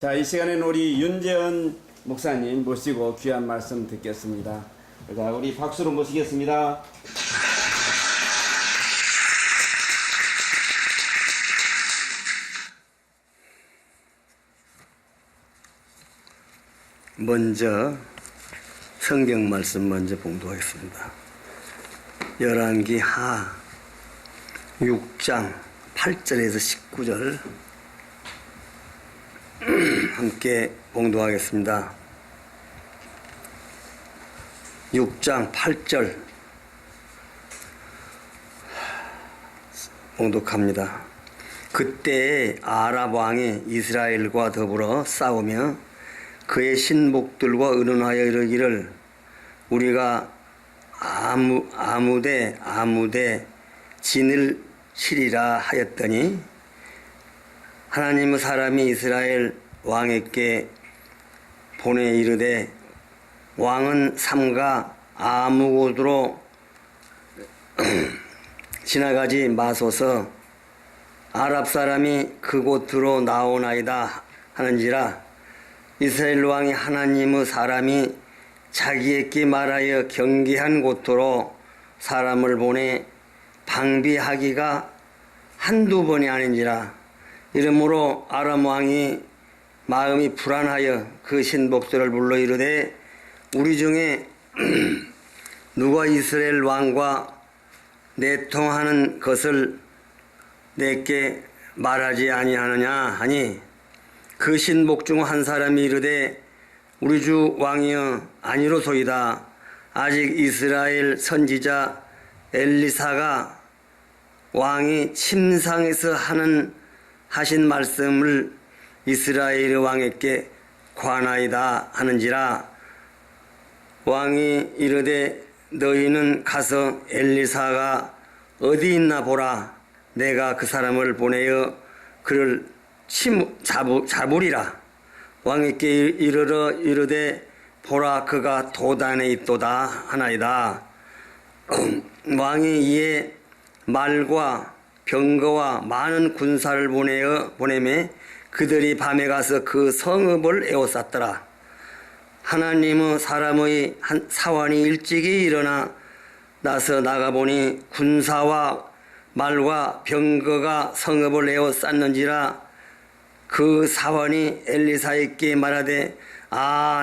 자, 이 시간에는 우리 윤재은 목사님 모시고 귀한 말씀 듣겠습니다. 자, 우리 박수로 모시겠습니다. 먼저 성경 말씀 먼저 봉독하겠습니다. 열왕기 하 6장 8절에서 19절 함께 봉독하겠습니다. 6장 8절 봉독합니다. 그때 아랍 왕이 이스라엘과 더불어 싸우며 그의 신복들과 의논하여 이르기를 우리가 아무데 진을 치리라 하였더니 하나님의 사람이 이스라엘 왕에게 보내 이르되 왕은 삼가 아무 곳으로 지나가지 마소서 아랍 사람이 그곳으로 나오나이다 하는지라 이스라엘 왕이 하나님의 사람이 자기에게 말하여 경계한 곳으로 사람을 보내 방비하기가 한두 번이 아닌지라 이러므로 아람 왕이 마음이 불안하여 그 신복들을 불러 이르되 우리 중에 누가 이스라엘 왕과 내통하는 것을 내게 말하지 아니하느냐 하니 그 신복 중 한 사람이 이르되 우리 주 왕이여 아니로소이다. 아직 이스라엘 선지자 엘리사가 왕이 침상에서 하신 말씀을 이스라엘 왕에게 관하이다 하는지라 왕이 이르되 너희는 가서 엘리사가 어디 있나 보라. 내가 그 사람을 보내어 그를 잡으리라. 왕에게 이르러 이르되 보라 그가 도단에 있도다 하나이다. 왕이 이에 말과 병거와 많은 군사를 보내매 그들이 밤에 가서 그 성읍을 에워쌌더라. 하나님의 사람의 한 사환이 일찍이 일어나 나서 나가보니 군사와 말과 병거가 성읍을 에워쌌는지라 그 사환이 엘리사에게 말하되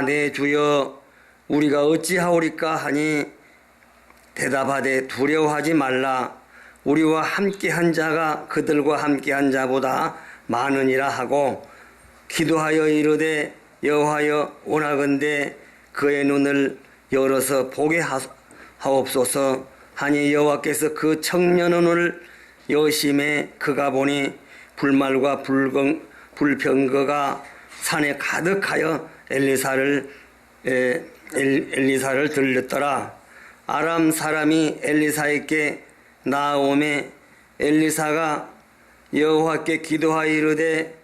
내 주여 우리가 어찌하오리까 하니 대답하되 두려워하지 말라. 우리와 함께한 자가 그들과 함께한 자보다 많으니라 하고 기도하여 이르되 여호와여 원하건대 그의 눈을 열어서 보게 하옵소서 하니 여호와께서 그 청년의 눈을 여심해 그가 보니 불말과 불병거가 산에 가득하여 엘리사를 들렸더라. 아람 사람이 엘리사에게 나오매 엘리사가 여호와께 기도하여 이르되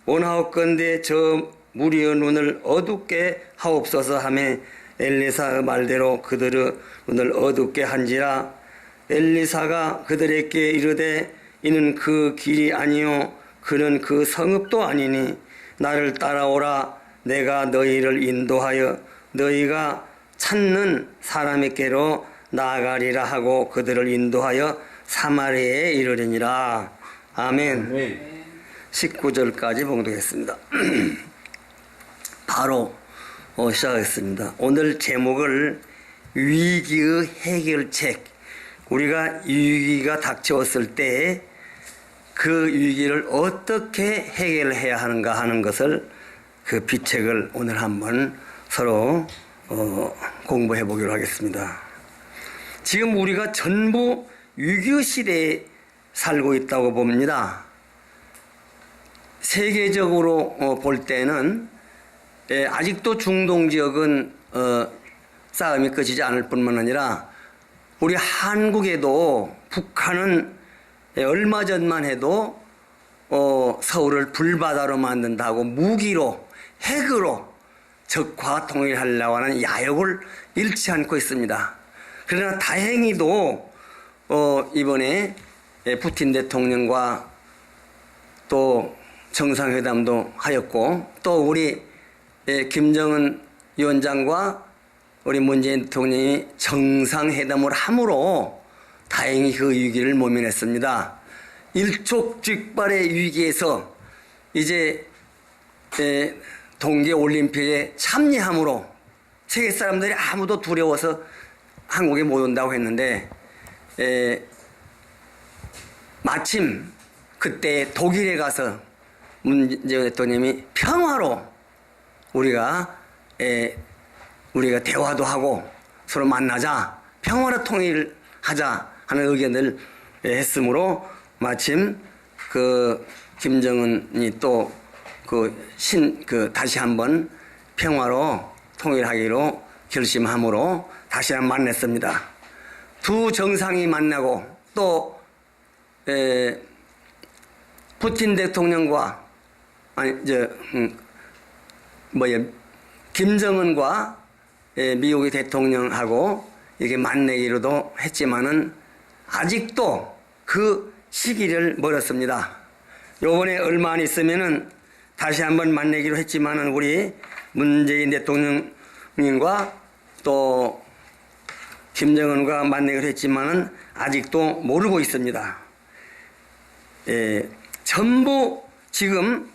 원하옵건대 저 무리의 눈을 어둡게 하옵소서 하며 엘리사의 말대로 그들의 눈을 어둡게 한지라. 엘리사가 그들에게 이르되 이는 그 길이 아니요 그는 그 성읍도 아니니 나를 따라오라. 내가 너희를 인도하여 너희가 찾는 사람에게로 나아가리라 하고 그들을 인도하여 사마리아에 이르리니라. 아멘. 네. 19절까지 봉독했습니다. 바로 시작하겠습니다. 오늘 제목을 위기의 해결책. 우리가 위기가 닥쳐왔을 때 그 위기를 어떻게 해결해야 하는가 하는 것을 그 비책을 오늘 한번 서로 공부해 보기로 하겠습니다. 지금 우리가 전부 위기 시대에 살고 있다고 봅니다. 세계적으로 볼 때는 아직도 중동 지역은 싸움이 끝이지 않을 뿐만 아니라 우리 한국에도 북한은 얼마 전만 해도 서울을 불바다로 만든다고 무기로 핵으로 적과 통일하려고 하는 야욕을 잃지 않고 있습니다. 그러나 다행히도 이번에 푸틴 대통령과 또 정상회담도 하였고 또 우리 김정은 위원장과 우리 문재인 대통령이 정상회담을 함으로 다행히 그 위기를 모면했습니다. 일촉즉발의 위기에서 이제 동계올림픽에 참여함으로 세계 사람들이 아무도 두려워서 한국에 못 온다고 했는데 마침 그때 독일에 가서 문재인 대통령이 평화로 우리가 대화도 하고 서로 만나자 평화로 통일을 하자 하는 의견을 했으므로 마침 그 김정은이 또 다시 한번 평화로 통일하기로 결심함으로 다시 한번 만났습니다. 두 정상이 만나고 또 푸틴 대통령과 김정은과 미국의 대통령하고 이게 만나기로도 했지만은 아직도 그 시기를 멀었습니다. 요번에 얼마 안 있으면은 다시 한번 만나기로 했지만은 우리 문재인 대통령님과 또 김정은과 만나기로 했지만은 아직도 모르고 있습니다. 전부 지금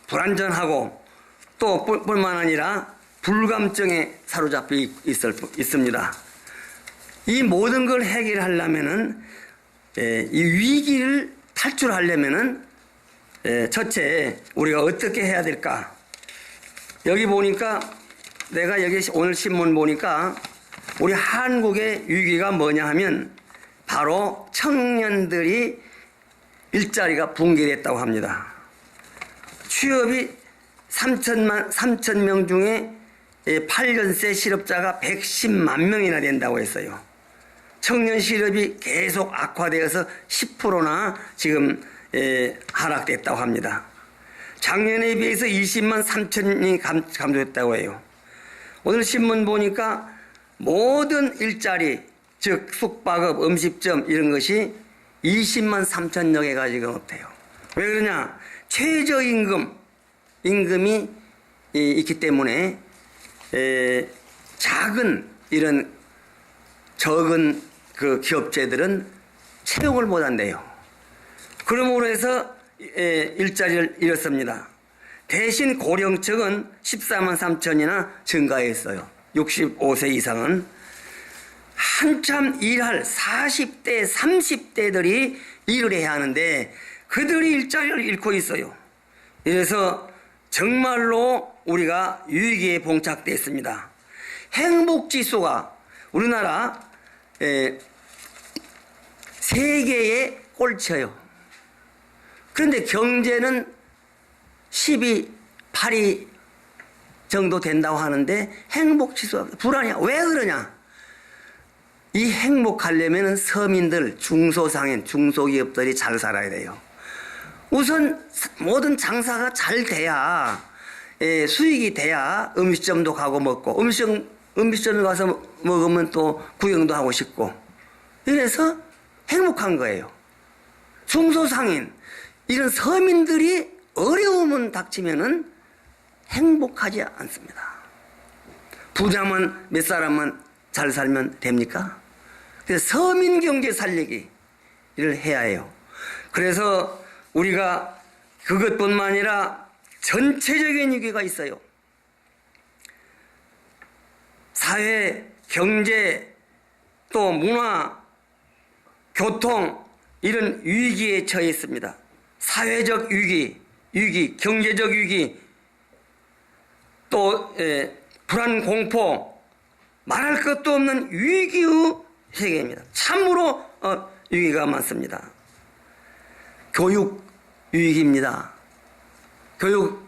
불안전하고 또 뿐만 아니라 불감증에 사로잡혀 있습니다. 이 모든 걸 해결하려면은 이 위기를 탈출하려면은 첫째 우리가 어떻게 해야 될까? 여기 보니까 내가 여기 오늘 신문 보니까 우리 한국의 위기가 뭐냐 하면 바로 청년들이 일자리가 붕괴됐다고 합니다. 취업이 3,000명 중에 8년세 실업자가 110만 명이나 된다고 했어요. 청년 실업이 계속 악화되어서 10%나 지금 하락됐다고 합니다. 작년에 비해서 20만 3천이 감소했다고 해요. 오늘 신문 보니까 모든 일자리, 즉 숙박업, 음식점 이런 것이 20만 3천여 개가 지금 없대요. 왜 그러냐? 임금이 있기 때문에 적은 그 기업체들은 채용을 못 한대요. 그러므로 해서 일자리를 잃었습니다. 대신 고령층은 14만 3천이나 증가했어요. 65세 이상은. 한참 일할 40대, 30대들이 일을 해야 하는데 그들이 일자리를 잃고 있어요. 그래서 정말로 우리가 위기에 봉착됐습니다. 행복지수가 우리나라 세계에 꼴쳐요. 그런데 경제는 12, 8위 정도 된다고 하는데 행복지수가 불안이야. 왜 그러냐? 이 행복하려면 서민들, 중소상인, 중소기업들이 잘 살아야 돼요. 우선 모든 장사가 잘 돼야 수익이 돼야 음식점도 가고 먹고 음식점에 가서 먹으면 또 구경도 하고 싶고 이래서 행복한 거예요. 중소상인 이런 서민들이 어려움은 닥치면은 행복하지 않습니다. 부자만 몇 사람만 잘 살면 됩니까? 그래서 서민 경제 살리기를 해야 해요. 그래서 우리가 그것뿐만 아니라 전체적인 위기가 있어요. 사회, 경제, 또 문화, 교통 이런 위기에 처해 있습니다. 사회적 위기, 경제적 위기, 또 불안, 공포 말할 것도 없는 위기의 세계입니다. 참으로 위기가 많습니다. 교육 위기입니다. 교육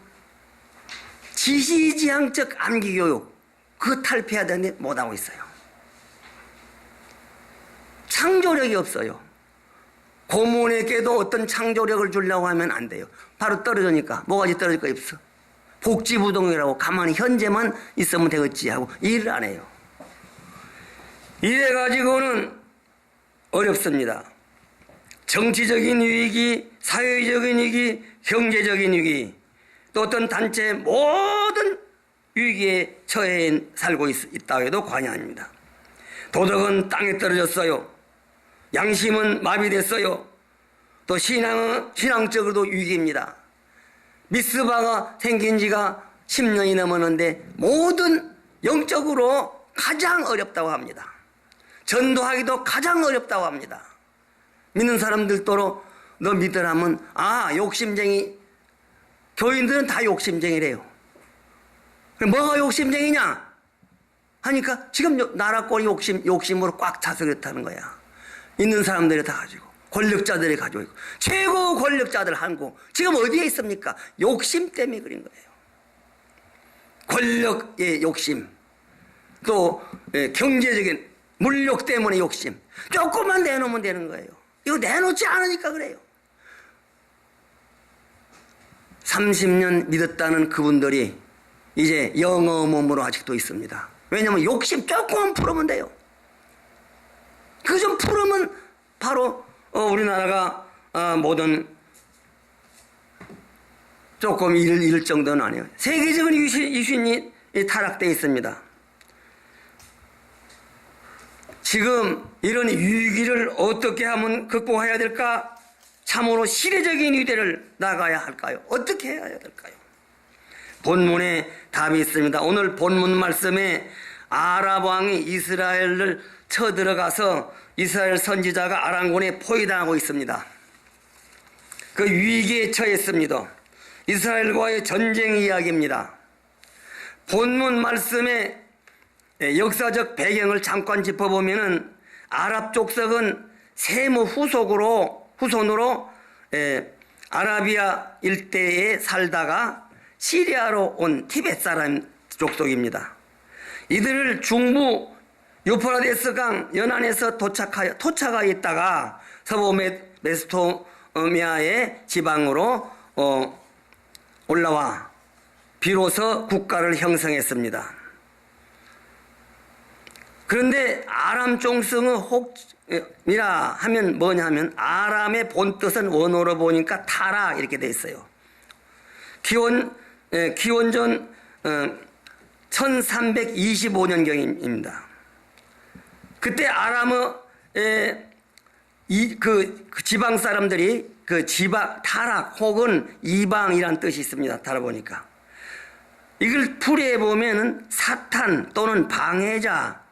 지시지향적 암기교육 그거 탈피해야 되는데 못하고 있어요. 창조력이 없어요. 고모에게도 어떤 창조력을 주려고 하면 안 돼요. 바로 떨어지니까 뭐가지 떨어질 거 없어. 복지부동이라고 가만히 현재만 있으면 되겠지 하고 일을 안 해요. 이래가지고는 어렵습니다. 정치적인 위기, 사회적인 위기, 경제적인 위기, 또 어떤 단체의 모든 위기에 처해 살고 있다고 해도 과언이 아닙니다. 도덕은 땅에 떨어졌어요. 양심은 마비됐어요. 또 신앙적으로도 위기입니다. 미스바가 생긴 지가 10년이 넘었는데 모든 영적으로 가장 어렵다고 합니다. 전도하기도 가장 어렵다고 합니다. 믿는 사람들도로 너 믿으라면 욕심쟁이, 교인들은 다 욕심쟁이래요. 뭐가 욕심쟁이냐 하니까 지금 나라 꼴 욕심으로 꽉 차서 그렇다는 거야. 있는 사람들이 다 가지고, 권력자들이 가지고 있고, 최고 권력자들 한국 지금 어디에 있습니까? 욕심 때문에 그린 거예요. 권력의 욕심, 또 경제적인 물욕 때문에 욕심. 조금만 내놓으면 되는 거예요. 이거 내놓지 않으니까 그래요. 30년 믿었다는 그분들이 이제 영어 몸으로 아직도 있습니다. 왜냐하면 욕심 조금만 풀으면 돼요. 그 좀 풀으면 바로 우리나라가 모든 조금 잃을 정도는 아니에요. 세계적인 유신이 타락되어 있습니다. 지금 이런 위기를 어떻게 하면 극복해야 될까? 참으로 시대적인 위대를 나가야 할까요? 어떻게 해야 될까요? 본문에 답이 있습니다. 오늘 본문 말씀에 아랍 왕이 이스라엘을 쳐들어가서 이스라엘 선지자가 아람군에 포위당하고 있습니다. 그 위기에 처했습니다. 이스라엘과의 전쟁 이야기입니다. 본문 말씀의 역사적 배경을 잠깐 짚어보면은 아랍 족속은 세무 후손으로 아라비아 일대에 살다가 시리아로 온 티벳 사람 족속입니다. 이들을 중부 유프라데스강 연안에서 토착하여 있다가 서부 메소포타미아의 지방으로 올라와 비로소 국가를 형성했습니다. 그런데 아람 종성의 혹이라 하면 뭐냐면 아람의 본뜻은 원어로 보니까 타라 이렇게 돼 있어요. 기원전 1325년경입니다. 그때 아람의 그 지방 사람들이 타락 혹은 이방이란 뜻이 있습니다. 달아보니까 이걸 풀이해 보면은 사탄 또는 방해자,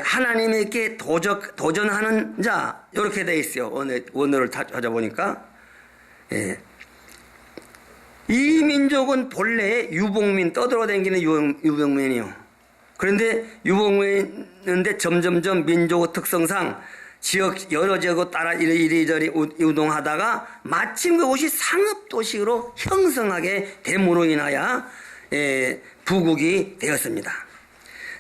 하나님에게 도전하는 자 이렇게 돼 있어요. 원어를 찾아보니까 이 민족은 본래 유복민 떠돌아다니는 유복민이요. 그런데 유복민인데 점점점 민족의 특성상 여러 지역으로 따라 이리저리 이동하다가 마침 그곳이 상업도시로 형성하게 됨으로 인하여 부국이 되었습니다.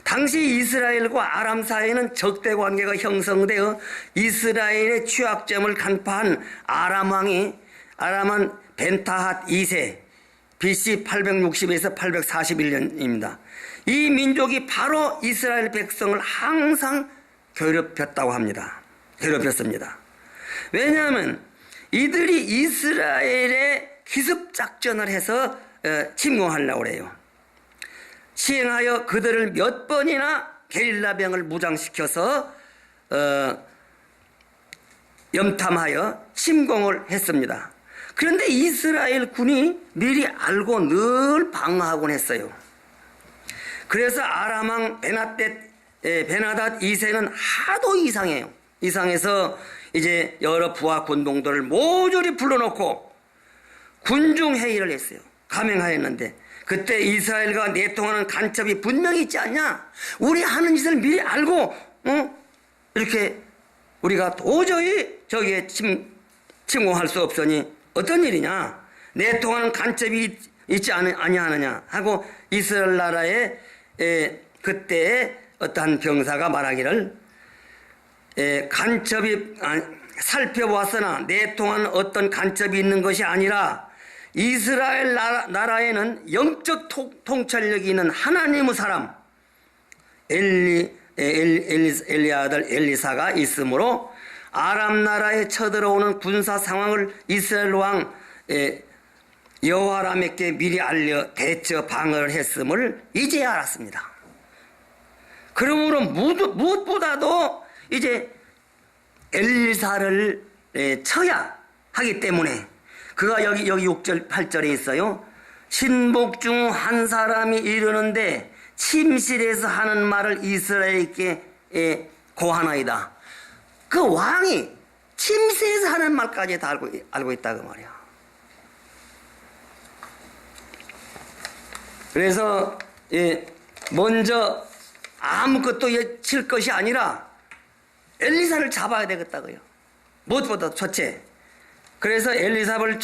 당시 이스라엘과 아람 사이에는 적대관계가 형성되어 이스라엘의 취약점을 간파한 아람은 벤타핫 2세 BC 860에서 841년입니다. 이 민족이 바로 이스라엘 백성을 항상 괴롭혔습니다. 왜냐하면 이들이 이스라엘에 기습작전을 해서 침공하려고 해요. 시행하여 그들을 몇 번이나 게릴라병을 무장시켜서 염탐하여 침공을 했습니다. 그런데 이스라엘 군이 미리 알고 늘 방어하곤 했어요. 그래서 아람왕 베나닷 2세는 하도 이상해요. 이상해서 이제 여러 부하 군동들을 모조리 불러놓고 군중회의를 했어요. 감행하였는데 그때 이스라엘과 내통하는 간첩이 분명히 있지 않냐? 우리 하는 짓을 미리 알고 이렇게 우리가 도저히 저기에 침공할 수 없으니 어떤 일이냐? 내통하는 간첩이 있지 아니하느냐 하고 이스라엘 나라에 그때 어떠한 병사가 말하기를 간첩이 살펴보았으나 내통한 어떤 간첩이 있는 것이 아니라 이스라엘 나라에는 영적 통찰력이 있는 하나님의 사람 엘리 아들 엘리사가 있으므로 아람 나라에 쳐들어오는 군사 상황을 이스라엘 왕 여호와람에게 미리 알려 대처 방어를 했음을 이제 알았습니다. 그러므로 무엇보다도 이제 엘리사를 쳐야 하기 때문에 그가 여기 6절 8절에 있어요. 신복 중 한 사람이 이르는데 침실에서 하는 말을 이스라엘에게 고하나이다. 그 왕이 침실에서 하는 말까지 다 알고 있다 그 말이야. 그래서 먼저 아무것도 칠 것이 아니라 엘리사를 잡아야 되겠다고요. 무엇보다 첫째. 그래서 엘리사를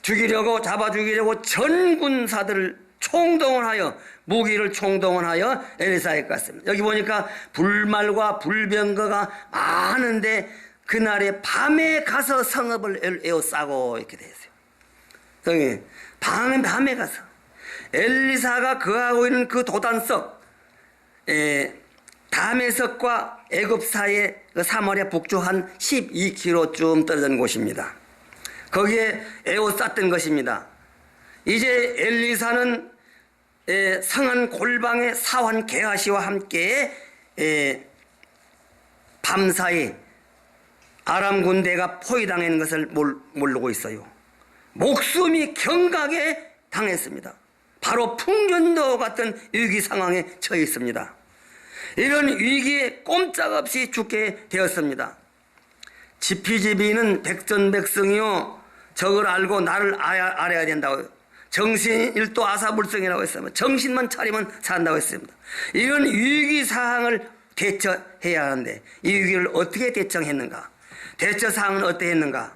죽이려고 잡아 죽이려고 전 군사들을 총동원하여 무기를 총동원하여 엘리사에게 갔습니다. 여기 보니까 불말과 불병거가 많은데 그날에 밤에 가서 성읍을 에워싸고 이렇게 되어 있어요. 여기 밤에 가서 엘리사가 거하고 있는 그 도단석 다메섹과 애굽 사이에 그 사마리아 북쪽 한 12km쯤 떨어진 곳입니다. 거기에 에워쌌던 것입니다. 이제 엘리사는 성한 골방의 사환 게하시와 함께 밤사이 아람 군대가 포위당하는 것을 모르고 있어요. 목숨이 경각에 당했습니다. 바로 풍년도 같은 위기 상황에 처해 있습니다. 이런 위기에 꼼짝없이 죽게 되었습니다. 지피지비는 백전백승이요 적을 알고 나를 알아야 된다고 정신일도 아사불성이라고 했습니다. 정신만 차리면 산다고 했습니다. 이런 위기 사항을 대처해야 하는데 이 위기를 어떻게 대처했는가? 대처 사항은 어떻게 했는가?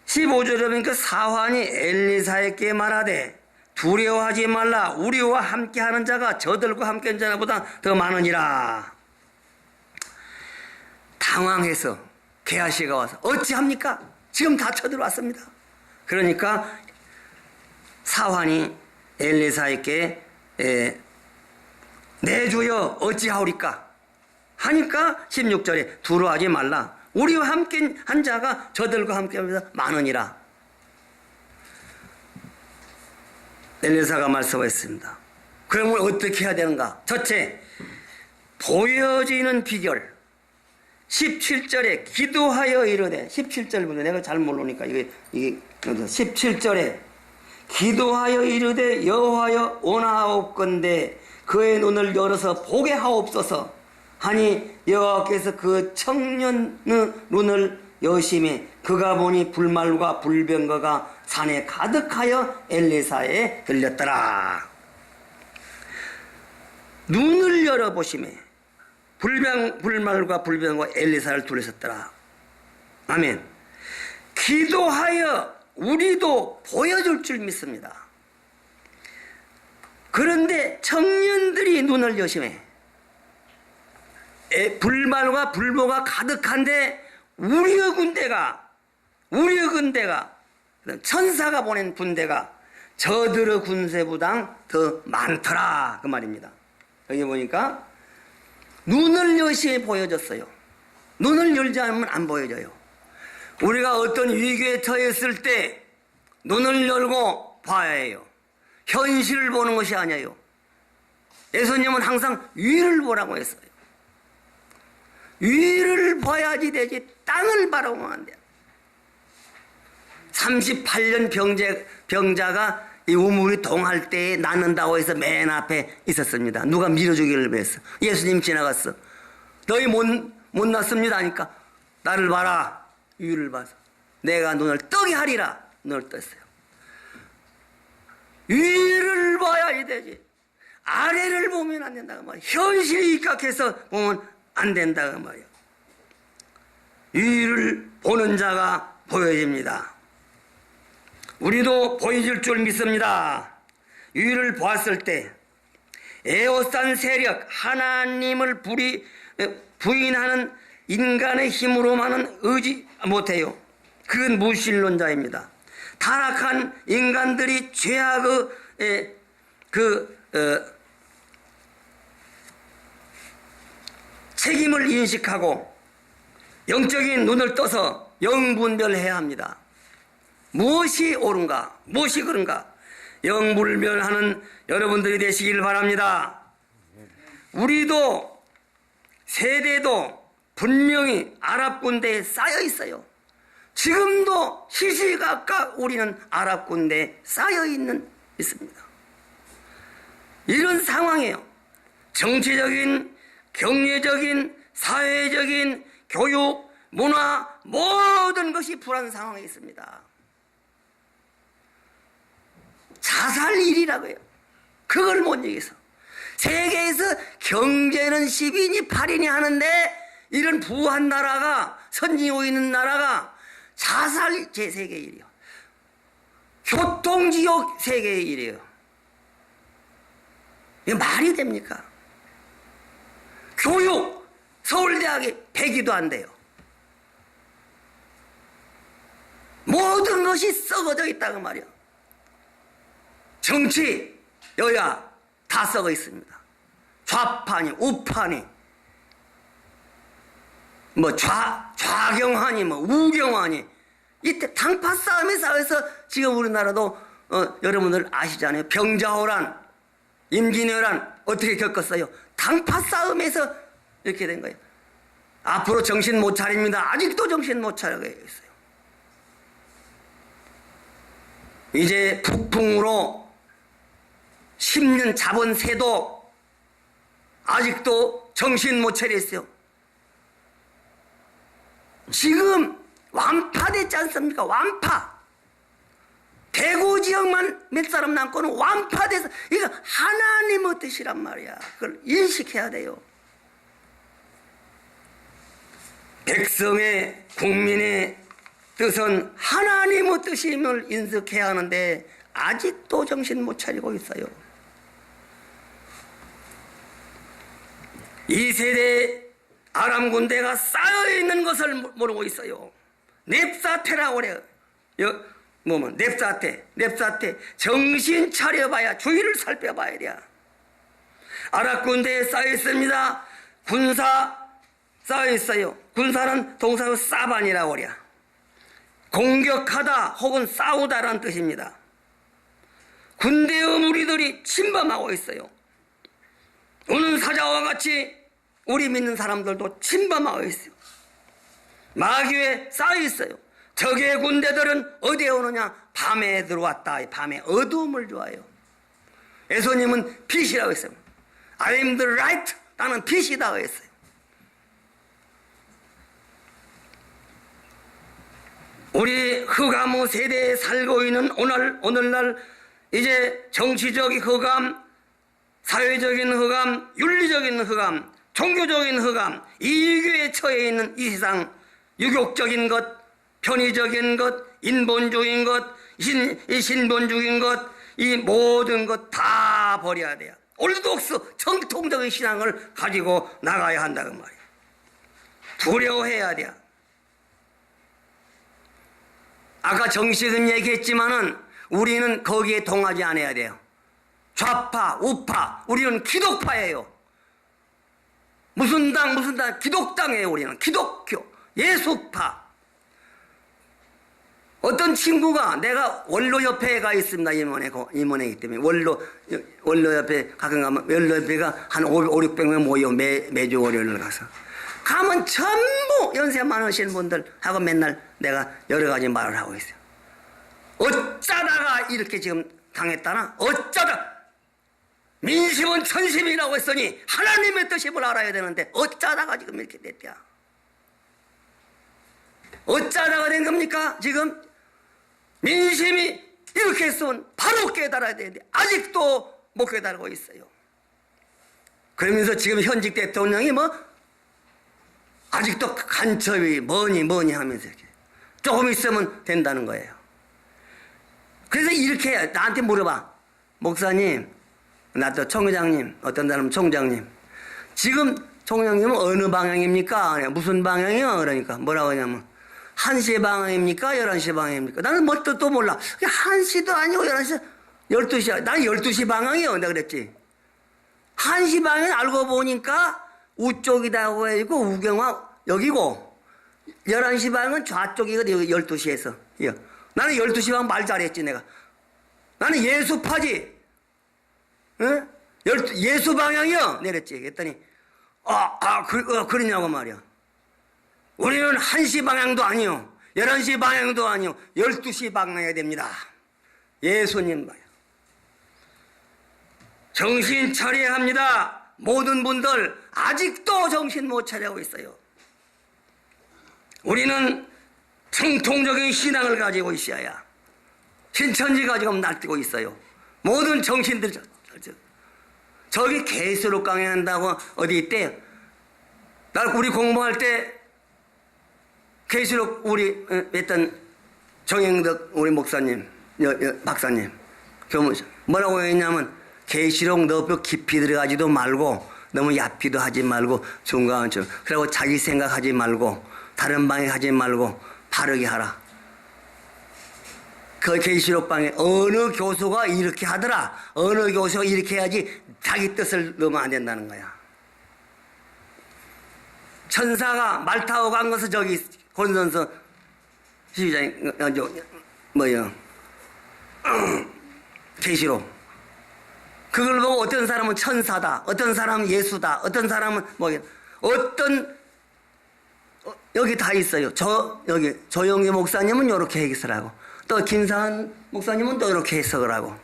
15절에 보니까 사환이 엘리사에게 말하되 두려워하지 말라. 우리와 함께하는 자가 저들과 함께하는 자보다 더 많으니라. 당황해서 게하시가 와서 어찌합니까? 지금 다 쳐들어왔습니다. 그러니까 사환이 엘리사에게 내 주여 어찌하오리까 하니까 16절에 두려워하지 말라. 우리와 함께한 자가 저들과 함께하면서 많으니라. 엘리사가 말씀했습니다. 그러면 어떻게 해야 되는가? 첫째, 보여지는 비결. 17절에 기도하여 이르되 17절부터 내가 잘 모르니까 이게 17절에 기도하여 이르되 여호와여 원하옵건대 그의 눈을 열어서 보게 하옵소서 하니 여호와께서 그 청년의 눈을 여심해 그가 보니 불말과 불병거가 산에 가득하여 엘리사에 들렸더라. 눈을 열어보심에 불말과 불병거가 엘리사를 둘러섰더라. 아멘. 기도하여 우리도 보여줄 줄 믿습니다. 그런데 청년들이 눈을 여심해 불말과 불모가 가득한데 우리의 군대가 천사가 보낸 군대가 저들의 군세보다 더 많더라 그 말입니다. 여기 보니까 눈을 여시에 보여줬어요. 눈을 열지 않으면 안 보여져요. 우리가 어떤 위기에 처했을 때 눈을 열고 봐야 해요. 현실을 보는 것이 아니에요. 예수님은 항상 위를 보라고 했어요. 위를 봐야지 되지 땅을 바라보면 안 돼요. 38년 병자가 이 우물이 동할 때에 낫는다고 해서 맨 앞에 있었습니다. 누가 밀어주기를 위해서. 예수님 지나갔어. 너희 못 났습니다 하니까 나를 봐라. 위를 봐서 내가 눈을 뜨게 하리라. 눈을 떴어요. 위를 봐야지 되지 아래를 보면 안 된다고 말이야. 현실이 입각해서 보면 안 된다고 말이야. 위를 보는 자가 보여집니다. 우리도 보여줄 줄 믿습니다. 위를 보았을 때 에워싼 세력 하나님을 부인하는 인간의 힘으로만은 의지 못해요. 그건 무신론자입니다. 타락한 인간들이 죄악의 책임을 인식하고 영적인 눈을 떠서 영분별해야 합니다. 무엇이 옳은가, 무엇이 그른가 영분별하는 여러분들이 되시길 바랍니다. 우리도 세대도 분명히 아랍 군대에 쌓여 있어요. 지금도 시시각각 우리는 아랍 군대에 쌓여 있습니다. 이런 상황이에요. 정치적인, 경제적인, 사회적인, 교육, 문화 모든 것이 불안 상황에 있습니다. 자살일이라고요. 그걸 못 이겨서. 세계에서 경제는 10인이 8인이 하는데 이런 부한 나라가 선진하고 있는 나라가 자살 제 세계 1위요. 교통지옥 세계 1위요. 이게 말이 됩니까? 교육 서울대학에 100위도 안 돼요. 모든 것이 썩어져 있다고 말이야. 정치, 여야 다 썩어 있습니다. 좌파니 우파니 뭐 좌경화니 뭐 우경화니 이때 당파 싸움에 싸워서 지금 우리나라도 여러분들 아시잖아요. 병자호란, 임진왜란 어떻게 겪었어요? 당파 싸움에서 이렇게 된 거예요. 앞으로 정신 못 차립니다. 아직도 정신 못 차리고 있어요. 이제 북풍으로 10년 잡은 새도 아직도 정신 못 차렸어요. 지금 완파됐지 않습니까? 완파. 대구 지역만 몇 사람 남고는 완파돼서 이거 하나님의 뜻이란 말이야. 그걸 인식해야 돼요. 백성의 국민의 뜻은 하나님의 뜻임을 인식해야 하는데 아직도 정신 못 차리고 있어요. 이 세대 아람 군대가 쌓여있는 것을 모르고 있어요. 넵사태라고 그래요. 넵사태. 정신 차려봐야, 주의를 살펴봐야 돼. 아랍 군대에 쌓여있습니다. 군사 쌓여있어요. 군사는 동사로 사반이라고 그래요. 공격하다 혹은 싸우다라는 뜻입니다. 군대의 무리들이 침범하고 있어요. 오는 사자와 같이 우리 믿는 사람들도 침범하고 있어요. 마귀에 쌓여 있어요. 적의 군대들은 어디에 오느냐? 밤에 들어왔다. 밤에 어두움을 좋아해요. 예수님은 빛이라고 했어요. I am the light. 나는 빛이라고 했어요. 우리 흑암의 세대에 살고 있는 오늘날 이제 정치적인 흑암, 사회적인 흑암, 윤리적인 흑암, 종교적인 흑암, 이익에 처해 있는 이 세상, 유욕적인 것, 편의적인 것, 인본주의인 것, 신본주의인 것, 이 모든 것 다 버려야 돼요. 올드독스 정통적인 신앙을 가지고 나가야 한다고 말이에요. 두려워해야 돼요. 아까 정식은 얘기했지만은 우리는 거기에 동하지 않아야 돼요. 좌파, 우파, 우리는 기독파예요. 무슨 당, 기독당이에요. 우리는 기독교, 예수파. 어떤 친구가 내가 원로협회에 가 있습니다. 임원회이기 때문에 원로협회 가끔 가면 원로협회가 한 500-600명 모여 매주 월요일 가서 가면 전부 연세 많으신 분들하고 맨날 내가 여러 가지 말을 하고 있어요. 어쩌다가 이렇게 지금 당했다나? 어쩌다 민심은 천심이라고 했으니 하나님의 뜻임을 알아야 되는데 어쩌다가 지금 이렇게 됐대요. 어쩌다가 된 겁니까? 지금 민심이 이렇게 했으면 바로 깨달아야 되는데 아직도 못 깨달고 있어요. 그러면서 지금 현직 대통령이 아직도 간첩이 뭐니 하면서 이렇게 조금 있으면 된다는 거예요. 그래서 이렇게 나한테 물어봐. 목사님, 나 또 총장님, 어떤 사람은 총장님. 지금 총장님은 어느 방향입니까? 무슨 방향이요? 그러니까 뭐라고 하냐면 1시 방향입니까? 11시 방향입니까? 나는 뭐 또 몰라. 1시도 아니고 11시, 12시야. 난 12시 방향이요. 내가 그랬지. 1시 방향 알고 보니까 우쪽이라고 해고 우경화 여기고 11시 방은 좌쪽이거든, 12시에서. 나는 12시 방 말 잘했지, 내가. 나는 예수파지. 응? 예수 방향이요. 내렸지. 그랬더니, 그러냐고 말이야. 우리는 1시 방향도 아니요. 11시 방향도 아니요. 12시 방향해야 됩니다. 예수님 방향. 정신 차려야 합니다. 모든 분들 아직도 정신 못 차리고 있어요. 우리는 정통적인 신앙을 가지고 있어야 신천지 가지고 날뛰고 있어요. 모든 정신들 저기 계시록 강의한다고 어디 있대? 우리 공부할 때 계시록 우리 했던 정영덕 우리 목사님, 박사님 교무사 뭐라고 했냐면 계시록 너무 깊이 들어가지도 말고 너무 얕기도 하지 말고 중간처럼 그리고 자기 생각하지 말고 다른 방에 하지 말고 바르게 하라. 그 계시록 방에 어느 교수가 이렇게 하더라. 어느 교수가 이렇게 해야지 자기 뜻을 넣으면 안 된다는 거야. 천사가 말 타고 간 것은 저기 권선서 12장에 계시록 그걸 보고 어떤 사람은 천사다, 어떤 사람은 예수다, 어떤 사람은 여기 다 있어요. 여기 조영기 목사님은 이렇게 해석하고 또 김상한 목사님은 또 이렇게 해석을 하고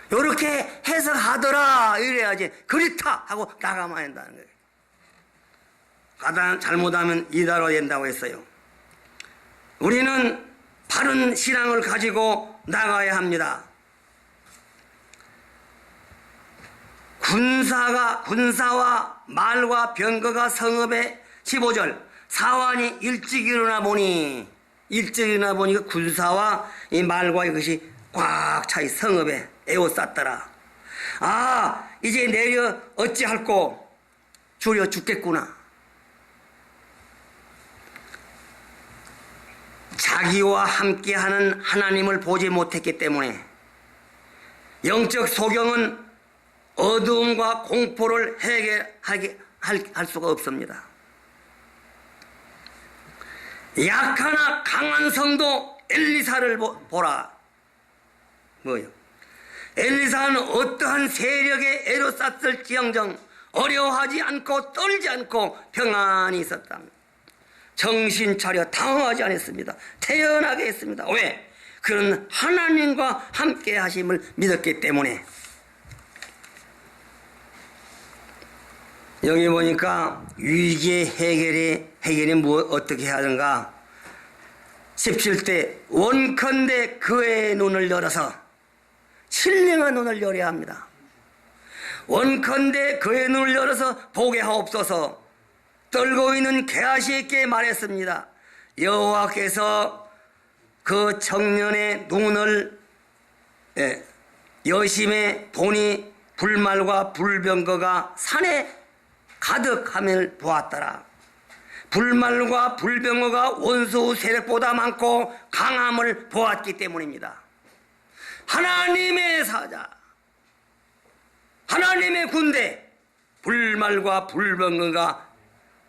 이렇게 해석하더라 이래야지 그렇다 하고 나가면 한다는 거예요. 가장 잘못하면 이다로 된다고 했어요. 우리는 바른 신앙을 가지고 나가야 합니다. 군사와 말과 병거가 성읍에 15절 사환이 일찍 일어나 보니 그 군사와 이 말과 이것이 꽉 차 성읍에 에워쌌더라. 이제 내려 어찌할꼬 주려 죽겠구나. 자기와 함께하는 하나님을 보지 못했기 때문에 영적 소경은 어두움과 공포를 해결할 수가 없습니다. 약하나 강한 성도 엘리사를 보라. 뭐요? 엘리사는 어떠한 세력에 에워쌌을지언정 어려워하지 않고 떨지 않고 평안히 있었답니다. 정신 차려 당황하지 않았습니다. 태연하게 했습니다. 왜? 그는 하나님과 함께 하심을 믿었기 때문에. 여기 보니까 위기의 해결이 어떻게 하는가? 17대 원컨대 그의 눈을 열어서 신령한 눈을 열어야 합니다. 원컨대 그의 눈을 열어서 보게 하옵소서. 떨고 있는 게하시에게 말했습니다. 여호와께서 그 청년의 눈을 여심에 보니 불말과 불병거가 산에 가득함을 보았더라. 불말과 불병거가 원수 세력보다 많고 강함을 보았기 때문입니다. 하나님의 사자, 하나님의 군대, 불말과 불병거가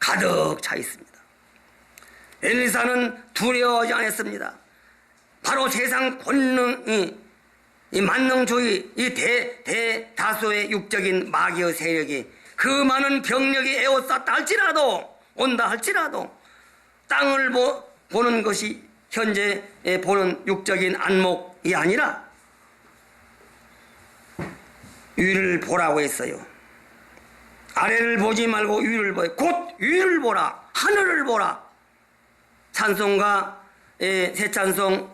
가득 차 있습니다. 엘리사는 두려워하지 않았습니다. 바로 세상 권능이 이 만능주의 이 대다수의 육적인 마귀의 세력이 그 많은 병력이 에워쌌다 할지라도 온다 할지라도 땅을 보는 것이 현재 보는 육적인 안목이 아니라 위를 보라고 했어요. 아래를 보지 말고 위를 보라. 곧 위를 보라. 하늘을 보라. 찬송가 새 찬송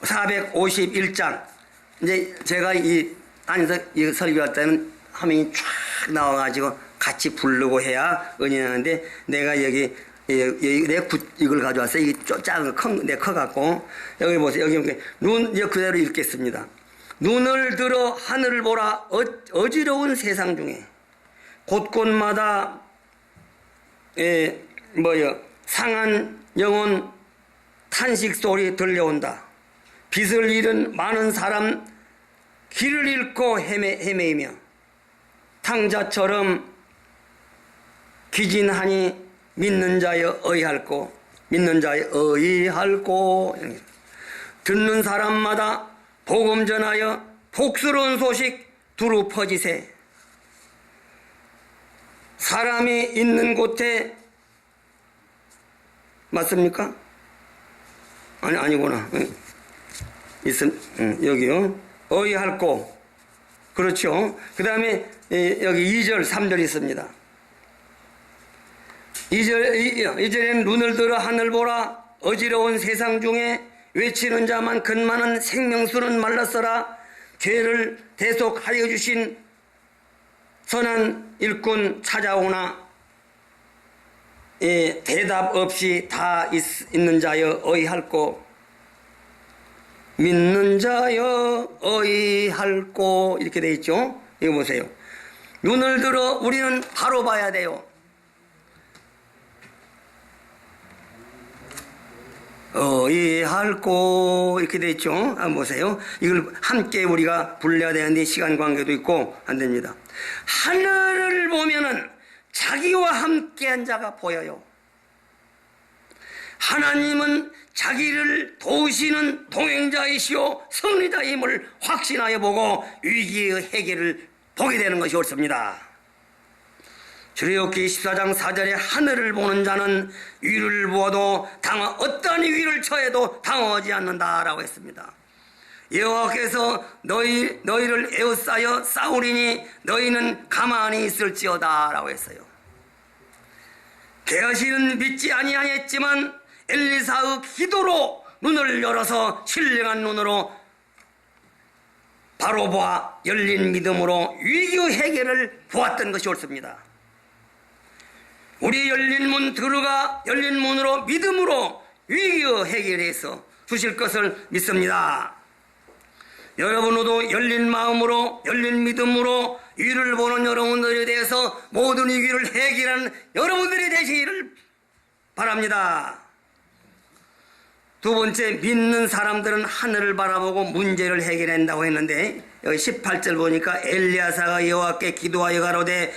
451장. 이제 제가 안에서 설교할 때는 화면이 쫙 나와가지고 같이 부르고 해야 은혜하는데 내가 여기 이걸 가져왔어. 이게 작은 거 내 커갖고 여기 보세요. 여기 그대로 읽겠습니다. 눈을 들어 하늘을 보라. 어지러운 세상 중에 곳곳마다 상한 영혼 탄식 소리 들려온다. 빛을 잃은 많은 사람 길을 잃고 헤매이며 탕자처럼 기진하니 믿는 자여 의할고 믿는 자여 의할고. 듣는 사람마다 복음 전하여 복스러운 소식 두루 퍼지세. 사람이 있는 곳에 맞습니까? 아니구나. 여기요. 의할고. 그렇죠. 그 다음에 여기 2절 3절 있습니다. 2절에는 눈을 들어 하늘 보라. 어지러운 세상 중에 외치는 자만 근만한 생명수는 말랐어라. 죄를 대속하여 주신 선한 일꾼 찾아오나 대답 없이 다 있는 자여 의할고 믿는 자여 의할고 이렇게 돼 있죠. 이거 보세요. 눈을 들어 우리는 바로 봐야 돼요. 의할고 이렇게 돼 있죠. 한번 보세요. 이걸 함께 우리가 불러야 되는데 시간 관계도 있고 안 됩니다. 하늘을 보면은 자기와 함께한 자가 보여요. 하나님은 자기를 도우시는 동행자이시오 승리자임을 확신하여 보고 위기의 해결을 보게 되는 것이 옳습니다. 출애굽기 14장 4절에 하늘을 보는 자는 위를 보아도 어떠한 위를 처해도 당황하지 않는다라고 했습니다. 여호와께서 너희를 에워싸여 싸우리니 너희는 가만히 있을지어다라고 했어요. 게하시는 믿지 아니하였지만 엘리사의 기도로 눈을 열어서 신령한 눈으로 바로 보아 열린 믿음으로 위기 해결을 보았던 것이 옳습니다. 우리 열린 문 들어가 열린 문으로 믿음으로 위기 해결해서 주실 것을 믿습니다. 여러분도 열린 마음으로 열린 믿음으로 위를 보는 여러분들에 대해서 모든 위기를 해결하는 여러분들이 되시기를 바랍니다. 두 번째, 믿는 사람들은 하늘을 바라보고 문제를 해결한다고 했는데 여기 18절 보니까 엘리야사가 여호와께 기도하여 가로되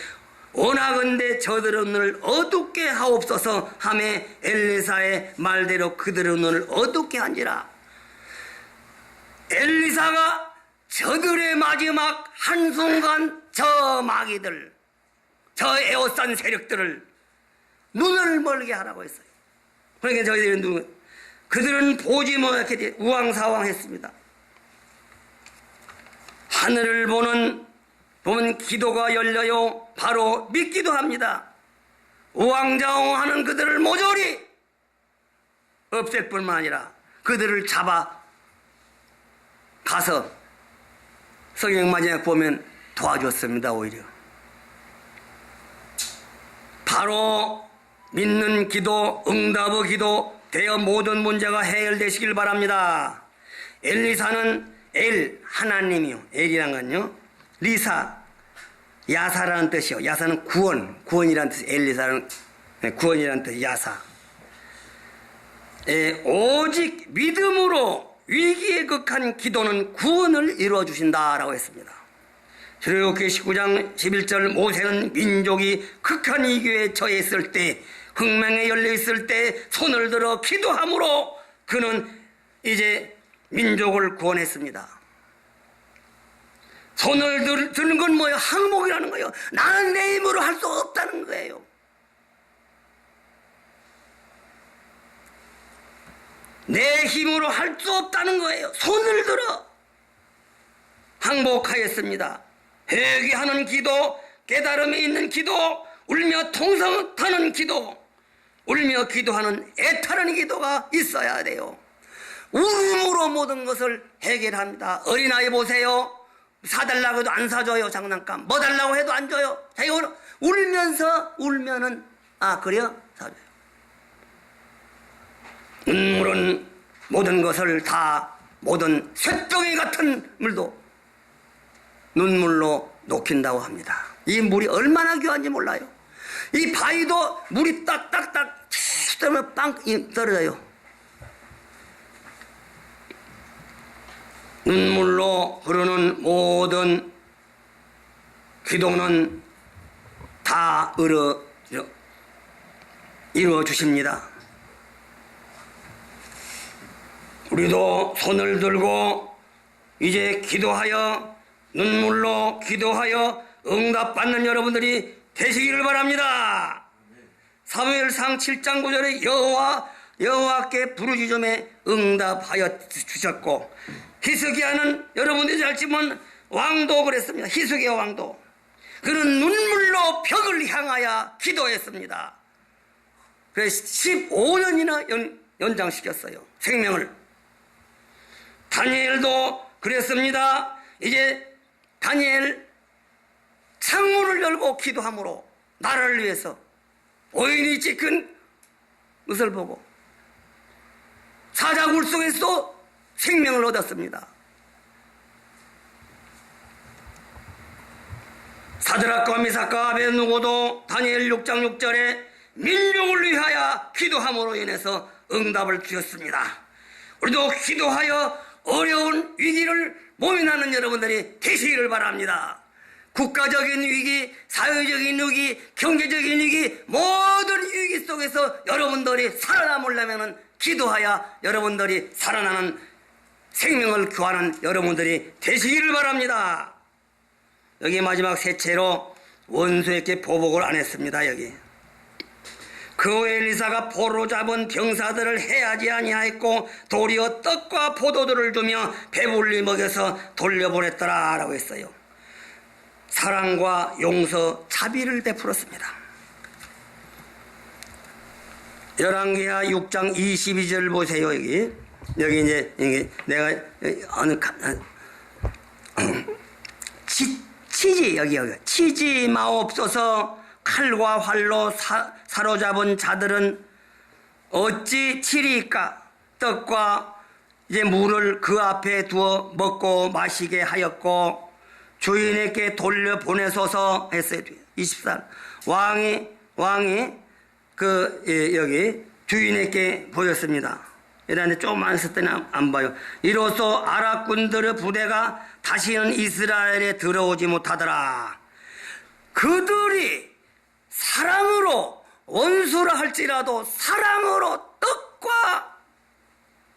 원하건대 저들의 눈을 어둡게 하옵소서 하매 엘리사의 말대로 그들의 눈을 어둡게 한지라. 엘리사가 저들의 마지막 한순간 저 마귀들, 저 에워싼 세력들을 눈을 멀게 하라고 했어요. 그러니까 저희들은 그들은 보지 못하게 우왕사왕했습니다. 하늘을 보면 기도가 열려요. 바로 믿기도 합니다. 우왕좌왕하는 그들을 모조리 없앨 뿐만 아니라 그들을 잡아 가서 성경 마지막 보면 도와줬습니다. 오히려 바로 믿는 기도, 응답의 기도 되어 모든 문제가 해결되시길 바랍니다. 엘리사는 하나님이요. 엘이란 건요 리사, 야사라는 뜻이요. 야사는 구원이라는 뜻이 엘리사는 구원이라는 뜻 야사. 오직 믿음으로 위기에 극한 기도는 구원을 이루어 주신다라고 했습니다. 출애굽기 19장 11절 모세는 민족이 극한 위기에 처했을 때 흑맹에 열려 있을 때 손을 들어 기도함으로 그는 이제 민족을 구원했습니다. 손을 드는 건 뭐예요? 항목이라는 거예요. 나는 내 힘으로 할 수 없다는 거예요. 내 힘으로 할 수 없다는 거예요. 손을 들어 항복하였습니다. 회개하는 기도, 깨달음이 있는 기도, 울며 통성하는 기도, 울며 기도하는 애타는 기도가 있어야 돼요. 울음으로 모든 것을 해결합니다. 어린아이 보세요. 사달라고 해도 안 사줘요. 장난감. 뭐 달라고 해도 안 줘요. 자기가 울면은 그래요? 사줘요. 눈물은 모든 것을 모든 쇳덩이 같은 물도 눈물로 녹인다고 합니다. 이 물이 얼마나 귀한지 몰라요. 이 바위도 물이 딱딱딱 떨어지면 빵 떨어져요. 눈물로 흐르는 모든 기도는 다 이루어 주십니다. 우리도 손을 들고 이제 기도하여 눈물로 기도하여 응답받는 여러분들이 되시기를 바랍니다. 사무엘상 7장 9절에 여호와께 부르짖음에 응답하여 주셨고, 히스기야는 여러분들이 잘 치면 왕도 그랬습니다. 히스기야 왕도 그는 눈물로 벽을 향하여 기도했습니다. 그래서 15년이나 연장시켰어요, 생명을. 다니엘도 그랬습니다. 이제 다니엘 창문을 열고 기도함으로 나라를 위해서 오인이 찍힌 것을 보고 사자굴 속에서 생명을 얻었습니다. 사드락과 미삭과 아벳느고도 다니엘 6장 6절에 민족을 위하여 기도함으로 인해서 응답을 주셨습니다. 우리도 기도하여 어려운 위기를 모면하는 여러분들이 되시기를 바랍니다. 국가적인 위기, 사회적인 위기, 경제적인 위기, 모든 위기 속에서 여러분들이 살아남으려면 기도하여 여러분들이 살아나는 생명을 구하는 여러분들이 되시기를 바랍니다. 여기 마지막 셋째로 원수에게 보복을 안 했습니다. 여기 그 후에 엘리사가 포로 잡은 병사들을 해하지 아니하였고 도리어 떡과 포도들을 주며 배불리 먹여서 돌려보냈더라 라고 했어요. 사랑과 용서, 자비를 베풀었습니다. 열왕기하 6장 22절 보세요. 여기 이제 내가 어느 치지 여기 치지 마옵소서. 칼과 활로 사로잡은 자들은 어찌 치리까? 떡과 이제 물을 그 앞에 두어 먹고 마시게 하였고 주인에게 돌려보내소서 했어요. 24. 왕이 여기 주인에게 보였습니다. 이런데 조금 안 썼더니 안 봐요. 이로써 아랍군들의 부대가 다시는 이스라엘에 들어오지 못하더라. 그들이 사랑으로 원수라 할지라도 사랑으로 떡과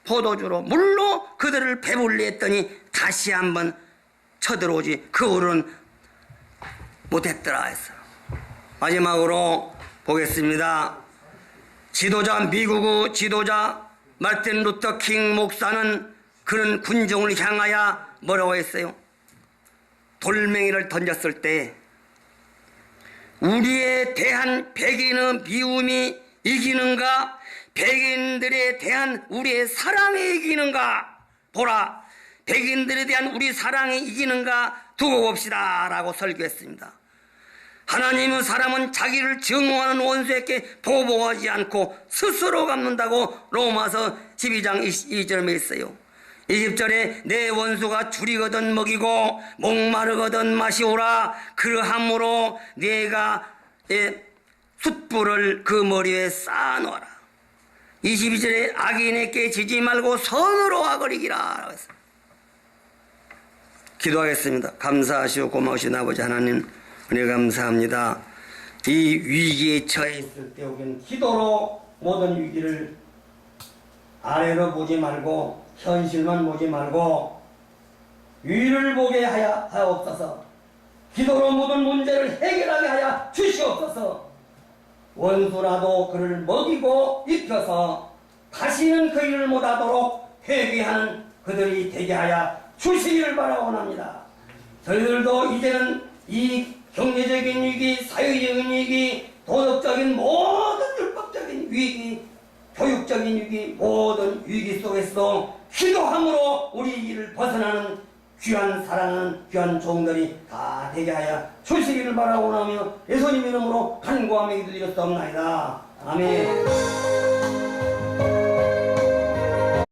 포도주로 물로 그들을 배불리 했더니 다시 한번 쳐들어오지 그 후로는 못했더라 했어. 마지막으로 보겠습니다. 미국의 지도자 마틴 루터 킹 목사는 그런 군중을 향하여 뭐라고 했어요? 돌멩이를 던졌을 때 우리에 대한 백인의 미움이 이기는가? 백인들에 대한 우리의 사랑이 이기는가? 보라, 백인들에 대한 우리 사랑이 이기는가? 두고 봅시다 라고 설교했습니다. 하나님의 사람은 자기를 증오하는 원수에게 보복하지 않고 스스로 갚는다고 로마서 12장 22절에 있어요. 20절에 내 원수가 줄이거든 먹이고 목마르거든 마시오라. 그러함으로 내가 숯불을 그 머리에 쌓아놓아라. 22절에 악인에게 지지 말고 선으로 악거리기라. 기도하겠습니다. 감사하시고 고마우신 아버지 하나님, 은혜 감사합니다. 이 위기에 처해 있을 때 우리는 기도로 모든 위기를 아래로 보지 말고 현실만 보지 말고 위를 보게 하옵소서. 기도로 모든 문제를 해결하게 하여 주시옵소서. 원수라도 그를 먹이고 입혀서 다시는 그 일을 못하도록 회개하는 그들이 되게 하여 주시기를 바라옵니다. 저희들도 이제는 이 경제적인 위기, 사회적인 위기, 도덕적인 모든 율법적인 위기, 교육적인 위기, 모든 위기 속에서 기도함으로 우리 일을 벗어나는 귀한 사랑하는 귀한 종들이 다 되게 하여 주시기를 바라오나며 예수님 이름으로 간구하며 기도드렸사옵나이다. 아멘.